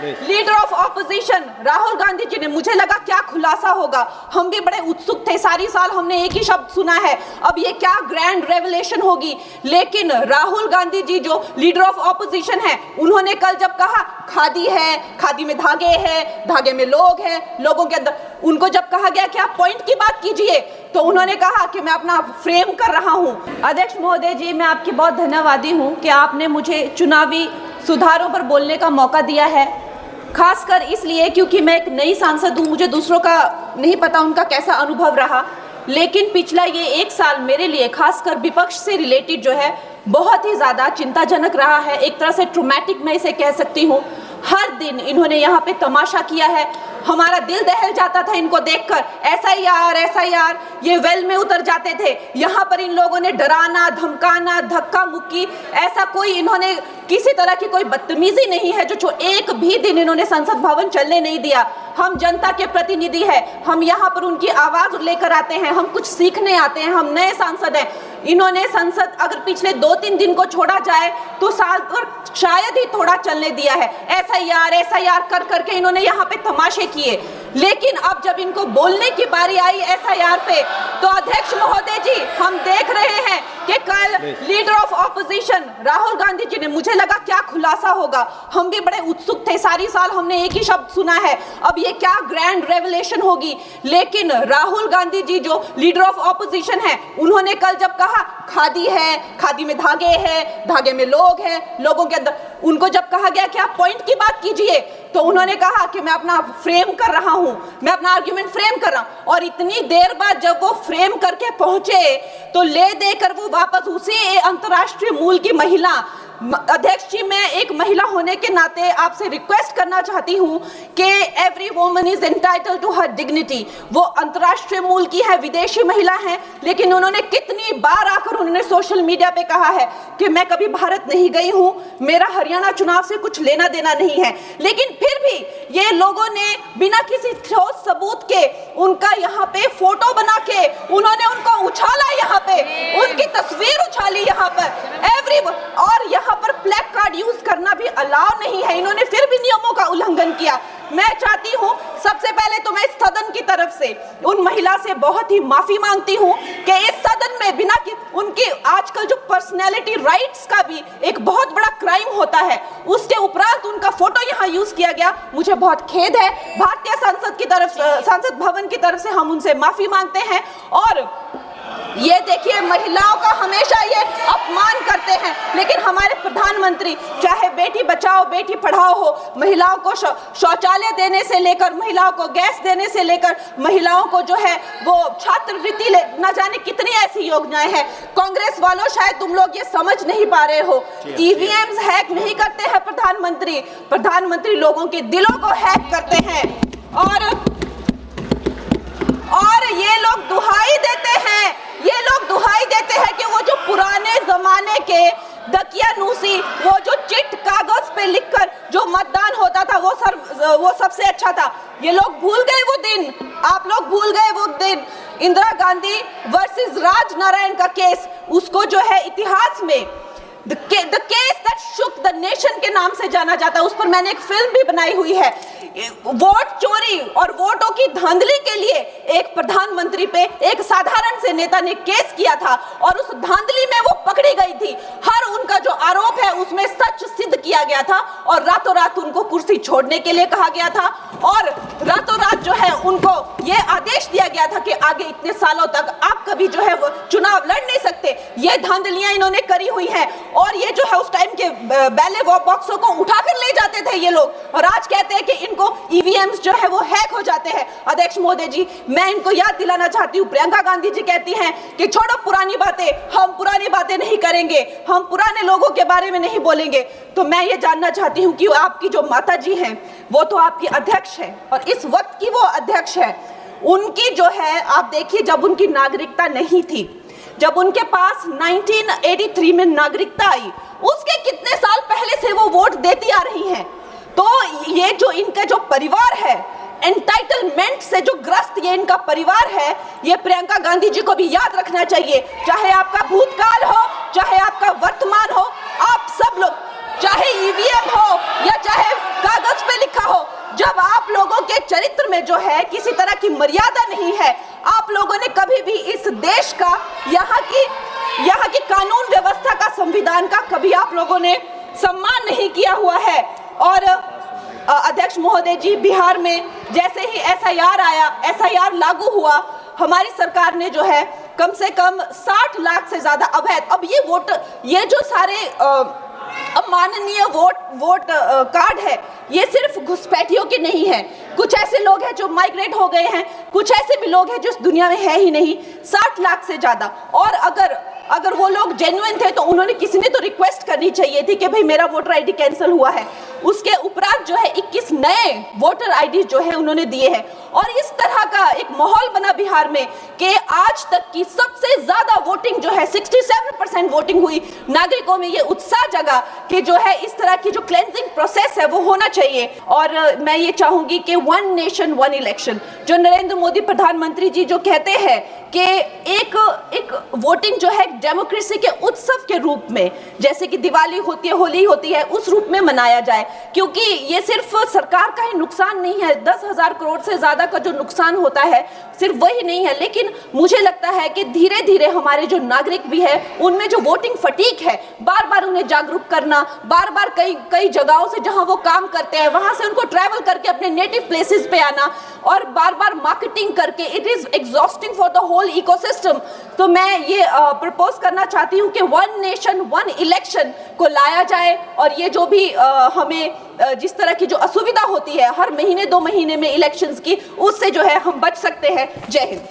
Leader of opposition Rahul Gandhi ji ने, मुझे लगा क्या खुलासा होगा, हम भी बड़े उत्सुक थे, सारी साल हमने एक ही शब्द सुना है, अब ये क्या ग्रैंड रेवलेशन होगी। लेकिन राहुल गांधी जी जो लीडर ऑफ ऑपोजिशन है, उन्होंने कल जब कहा खादी है, खादी में धागे हैं, धागे में लोग हैं, लोगों के अंदर, उनको जब कहा गया कि आप पॉइंट की बात कीजिए, तो उन्होंने कहा कि मैं अपना फ्रेम कर रहा हूं। अध्यक्ष महोदय जी, मैं आपकी बहुत धन्यवादी हूं कि आपने मुझे चुनावी सुधारों पर बोलने का मौका दिया है, खासकर इसलिए क्योंकि मैं एक नई सांसद हूं, मुझे दूसरों का नहीं पता उनका कैसा अनुभव रहा, लेकिन पिछला ये एक साल मेरे लिए खासकर विपक्ष से रिलेटेड जो है बहुत ही ज़्यादा चिंताजनक रहा है, एक तरह से ट्रॉमेटिक मैं इसे कह सकती हूँ। हर दिन इन्होंने यहाँ पे तमाशा किया है, हमारा दिल दहल जाता था इनको देखकर, ऐसा यार ये वेल में उतर जाते थे। यहाँ पर इन लोगों ने डराना, धमकाना, धक्का मुक्की, ऐसा कोई इन्होंने किसी तरह की कोई बदतमीजी नहीं है जो एक भी दिन इन्होंने संसद भवन चलने नहीं दिया। हम जनता के प्रतिनिधि हैं, हम यहाँ पर उनकी आवाज़ लेकर आते हैं, हम कुछ सीखने आते हैं, हम नए सांसद हैं। इन्होंने संसद अगर पिछले 2-3 दिन को छोड़ा जाए तो साल पर शायद ही थोड़ा चलने दिया है। ऐसा यार कर करके इन्होंने यहाँ पे तमाशे किए, लेकिन अब जब इनको बोलने की बारी आई एसआईआर पे, तो अध्यक्ष महोदय जी हम देख रहे हैं कि कल leader of opposition Rahul Gandhi ji ने, मुझे लगा क्या खुलासा होगा, हम भी बड़े उत्सुक थे, सारी साल हमने एक ही शब्द सुना है, अब ये क्या ग्रैंड रेवलेशन होगी। लेकिन राहुल गांधी जी जो लीडर ऑफ ऑपोजिशन है, उन्होंने कल जब कहा खादी है, खादी में धागे हैं, धागे में लोग हैं, लोगों के अंदर, उनको जब कहा गया कि आप पॉइंट की बात कीजिए, तो उन्होंने कहा कि मैं अपना फ्रेम कर रहा हूं, मैं अपना आर्ग्यूमेंट फ्रेम कर रहा हूं। और इतनी देर बाद जब वो फ्रेम करके पहुंचे तो ले देकर वो वापस उसी अंतर्राष्ट्रीय मूल की महिला, अध्यक्ष जी मैं एक महिला होने के नाते आपसे रिक्वेस्ट करना चाहती हूं कि every woman is entitled to her dignity. वो अंतर्राष्ट्रीय मूल की है, विदेशी महिला है, लेकिन उन्होंने कितनी बार आकर उन्होंने सोशल मीडिया पे कहा है कि मैं कभी भारत नहीं गई हूं, मेरा हरियाणा चुनाव से कुछ लेना देना नहीं है। लेकिन फिर भी ये लोगों ने बिना किसी ठोस सबूत के उनका यहाँ पे फोटो बना के उन्होंने उनको उछाला, यहाँ पे उनकी तस्वीर उछाली यहाँ पर और यहाँ पर प्लेक कार्ड यूज करना भी अलाउ नहीं है। इन्होंने फिर भी नियमों का उल्लंघन किया। मैं चाहती हूँ सबसे पहले तो मैं इस सदन की तरफ से उन महिला से बहुत ही माफी मांगती हूँ कि इस सदन में बिना कि उनकी आजकल जो पर्सनैलिटी राइट्स का भी एक बहुत बड़ा क्राइम होता है, उसके उपरांत उनका फोटो यहाँ यूज किया गया, मुझे बहुत खेद है। भारतीय संसद की तरफ, संसद भवन की तरफ से हम उनसे माफी मांगते हैं। और ये देखिए महिलाओं का हमेशा ये अपमान करते हैं, लेकिन हमारे प्रधानमंत्री चाहे बेटी बचाओ बेटी पढ़ाओ हो, महिलाओं को शौचालय देने से लेकर, महिलाओं को गैस देने से लेकर, महिलाओं को जो है वो छात्रवृत्ति न जाने कितनी ऐसी योजनाएं हैं। कांग्रेस वालों शायद तुम लोग ये समझ नहीं पा रहे हो, ईवीएम्स हैक नहीं करते हैं प्रधानमंत्री लोगों के दिलों को हैक करते हैं। और ये लोग दुहाई देते हैं कि वो जो पुराने जमाने के दकियानूसी, वो जो चिट कागज पे लिखकर जो मतदान होता था वो सबसे अच्छा था। ये लोग भूल गए वो दिन, आप लोग भूल गए वो दिन। इंदिरा गांधी वर्सेस राज नारायण का केस, उसको जो है इतिहास में The case that shook the nation के नाम से जाना जाता है, उस पर मैंने एक फिल्म भी बनाई हुई है। वोट चोरी और वोटों की धांधली के लिए एक प्रधानमंत्री पे एक साधारण से नेता ने केस किया था और उस धांधली में वो पकड़ी गई थी। हर उनका जो आरोप है उसमें सच सिद्ध किया गया था और रातों रात उनको कुर्सी छोड़ने के लिए कहा गया था और रातों रात जो है उनको ये आदेश दिया गया था कि आगे इतने सालों तक आप कभी जो है वो चुनाव लड़ नहीं सकते। ये धांधलियां इन्होंने करी हुई हैं और ये जो है उस टाइम के बैलेट बॉक्सों को उठाकर ले जाते थे ये लोग, और आज कहते हैं कि इनको ईवीएम्स जो है वो हैक हो जाते हैं। अध्यक्ष महोदय जी, मैं इनको याद दिलाना चाहती हूँ, प्रियंका गांधी जी कहती हैं कि छोड़ो पुरानी बातें, हम पुरानी बातें नहीं करेंगे, हम पुराने लोगों के बारे में नहीं बोलेंगे। तो मैं ये जानना चाहती हूँ कि आपकी जो माता जी हैं वो तो आपकी अध्यक्ष है और इस वक्त की वो अध्यक्ष है, उनकी जो है आप देखिए जब उनकी नागरिकता नहीं थी, जब उनके पास 1983 में नागरिकता आई, उसके कितने साल पहले से वो वोट देती आ रही हैं। तो ये जो इनका जो परिवार है, एंटाइटलमेंट से जो ग्रस्त ये इनका परिवार है, ये प्रियंका गांधी जी को भी याद रखना चाहिए। चाहे आपका भूतकाल हो, चाहे आपका वर्तमान हो, आप सब लोग, चाहे ईवीएम हो या चाहे कागज पे लिखा जब आप लोगों के चरित्र में जो है किसी तरह की मर्यादा नहीं है, आप लोगों ने कभी भी इस देश का, यहाँ की कानून व्यवस्था का, संविधान का कभी आप लोगों ने सम्मान नहीं किया हुआ है। और अध्यक्ष महोदय जी, बिहार में जैसे ही एसआईआर आया, एसआईआर लागू हुआ, हमारी सरकार ने जो है कम से कम 60 लाख से ज्यादा अवैध, अब ये जो सारे अमाननीय वोट कार्ड है, ये सिर्फ घुसपैठियों के नहीं है। कुछ ऐसे लोग हैं जो माइग्रेट हो गए हैं, कुछ ऐसे भी लोग हैं जो इस दुनिया में है ही नहीं। 60 लाख से ज्यादा। और अगर वो लोग जेन्युइन थे तो उन्होंने, किसी ने तो रिक्वेस्ट करनी चाहिए थी कि भाई मेरा वोटर आईडी कैंसिल हुआ है। उसके उपरांत जो है 21 नए वोटर आईडी जो है उन्होंने दिए हैं। और इस तरह का एक माहौल बना बिहार में कि आज तक की सबसे ज्यादा वोटिंग जो है 67% वोटिंग हुई। नागरिकों में ये उत्साह जगा कि जो है इस तरह की जो क्लेंजिंग प्रोसेस है वो होना चाहिए। और मैं ये चाहूंगी कि 1 नेशन 1 इलेक्शन, जो नरेंद्र मोदी प्रधानमंत्री जी जो कहते हैं कि एक वोटिंग जो है डेमोक्रेसी के उत्सव के रूप में, जैसे कि दिवाली होती है, होली होती है, उस रूप में मनाया जाए। क्योंकि ये सिर्फ सरकार का ही नुकसान नहीं है, 10,000 करोड़ से ज्यादा का जो नुकसान होता है सिर्फ वही नहीं है, लेकिन मुझे लगता है कि धीरे धीरे हमारे जो नागरिक भी है उनमें जो वोटिंग फटीक है, बार बार उन्हें जागरूक करना, बार बार कई जगहों से जहां वो काम करते हैं वहां से उनको ट्रैवल करके अपने नेटिव प्लेसेस पे आना और बार बार मार्केटिंग करके, it is exhausting for the whole ecosystem. तो मैं ये प्रपोज करना चाहती हूँ कि 1 नेशन 1 इलेक्शन को लाया जाए। और ये जो भी हमें जिस तरह की जो असुविधा होती है हर महीने 2 महीने में इलेक्शंस की, उससे जो है हम बच सकते हैं। जय हिंद।